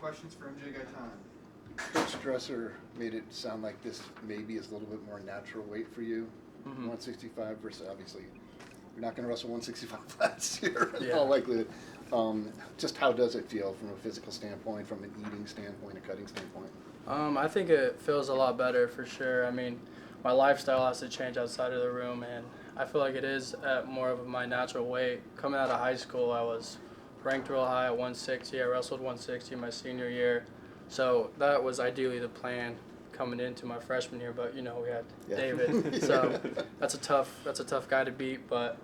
Questions for MJ Gaitan? Coach Dresser made it sound like this maybe is a little bit more natural weight for you. 165 versus obviously you're not going to wrestle 165 flats here in all likelihood. Just how does it feel from a physical standpoint, from an eating standpoint, a cutting standpoint? I think it feels a lot better for sure. I mean, my lifestyle has to change outside of the room, and I feel like it is at more of my natural weight. Coming out of high school, I was ranked real high at 160. I wrestled 160 my senior year, so that was ideally the plan coming into my freshman year. But you know, we had David, so that's a tough guy to beat. But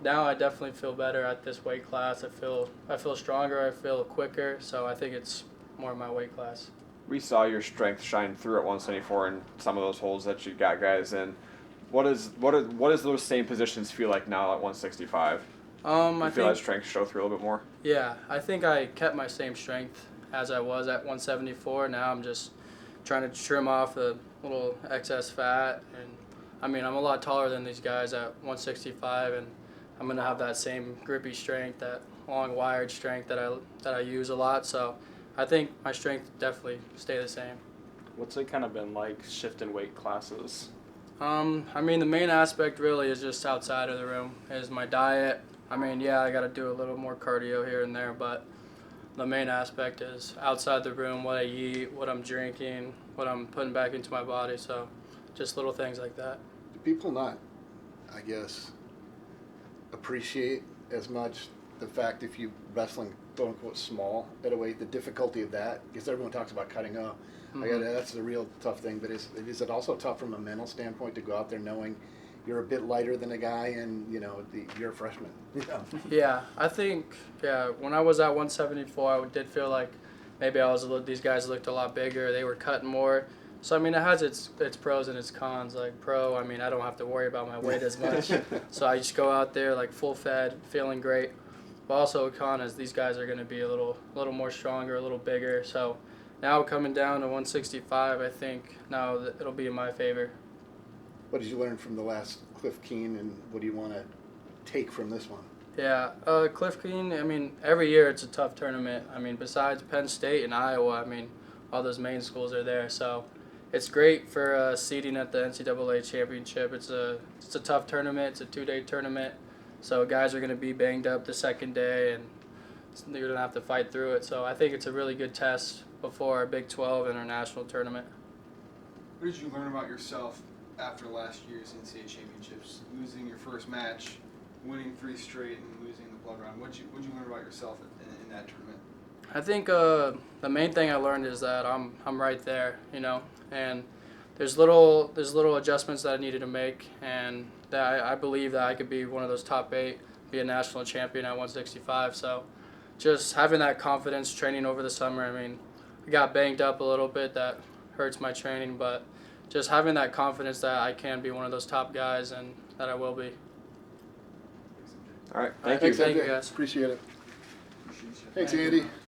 now I definitely feel better at this weight class. I feel stronger. I feel quicker. So I think it's more my weight class. We saw your strength shine through at 174 in some of those holds that you got guys in. What does those same positions feel like now at 165? I feel that strength show through a little bit more. Yeah, I think I kept my same strength as I was at 174. Now I'm just trying to trim off a little excess fat, and I mean I'm a lot taller than these guys at 165, and I'm gonna have that same grippy strength, that long wired strength that I use a lot. So I think my strength definitely stay the same. What's it kind of been like shifting weight classes? I mean, the main aspect really is just outside of the room, is my diet. I mean, yeah, I got to do a little more cardio here and there, but the main aspect is outside the room, what I eat, what I'm drinking, what I'm putting back into my body. So just little things like that. Do people not, I guess, appreciate as much the fact if you wrestling quote unquote small at a weight, the difficulty of that? Because everyone talks about cutting up. That's the real tough thing, but is it also tough from a mental standpoint to go out there knowing you're a bit lighter than a guy and you're a freshman? Yeah, I think when I was at 174, I did feel like maybe these guys looked a lot bigger. They were cutting more. So I mean, it has its pros and its cons. Like pro, I mean, I don't have to worry about my weight as much. So I just go out there like full fed, feeling great. But also a con is these guys are going to be a little more stronger, a little bigger. So now coming down to 165, I think now it'll be in my favor. What did you learn from the last Cliff Keen, and what do you want to take from this one? Yeah, Cliff Keen, I mean, every year it's a tough tournament. I mean, besides Penn State and Iowa, I mean, all those main schools are there. So it's great for seeding at the NCAA championship. It's a tough tournament. It's a 2-day tournament. So guys are going to be banged up the second day, and you're going to have to fight through it. So I think it's a really good test before our Big 12 international tournament. What did you learn about yourself after last year's NCAA championships? Losing your first match, winning 3 straight, and losing the blood round. What'd you learn about yourself in that tournament? I think the main thing I learned is that I'm right there, and there's little adjustments that I needed to make, and that I believe that I could be one of those top 8, be a national champion at 165. So just having that confidence, training over the summer. I mean, I got banged up a little bit. That hurts my training, but just having that confidence that I can be one of those top guys and that I will be. All right, Thank you guys. Appreciate it. Appreciate you. Thanks, Andy.